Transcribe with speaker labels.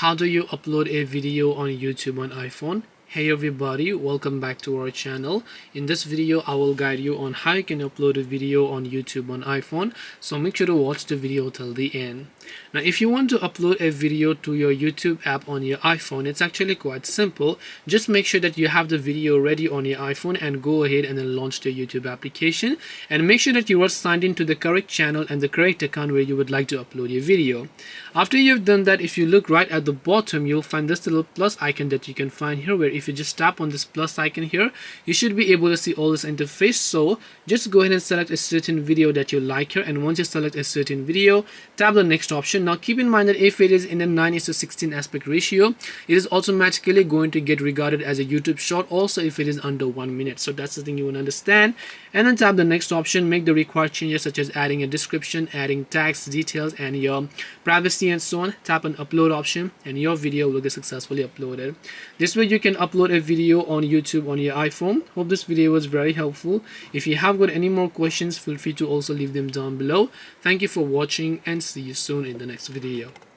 Speaker 1: How do you upload a video on YouTube on iPhone? Hey everybody, welcome back to our channel. In this video I will guide you on how you can upload a video on YouTube on iPhone, so make sure to watch the video till the end. Now if you want to upload a video to your YouTube app on your iPhone, it's actually quite simple. Just make sure that you have the video ready on your iPhone and go ahead and then launch the YouTube application, and make sure that you are signed into the correct channel and the correct account where you would like to upload your video. After you've done that, if you look right at the bottom, you'll find this little plus icon that you can find here, where if you just tap on this plus icon here, you should be able to see all this interface. So just go ahead and select a certain video that you like here, and once you select a certain video, tap the next option. Now keep in mind that if it is in a 9:16 aspect ratio, it is automatically going to get regarded as a YouTube short, also if it is under 1 minute. So that's the thing you want to understand. And then tap the next option, make the required changes such as adding a description, adding tags, details, and your privacy and so on. Tap on upload option and your video will get successfully uploaded. This way you can upload a video on YouTube on your iPhone. Hope this video was very helpful. If you have got any more questions, feel free to also leave them down below. Thank you for watching and see you soon in the next video.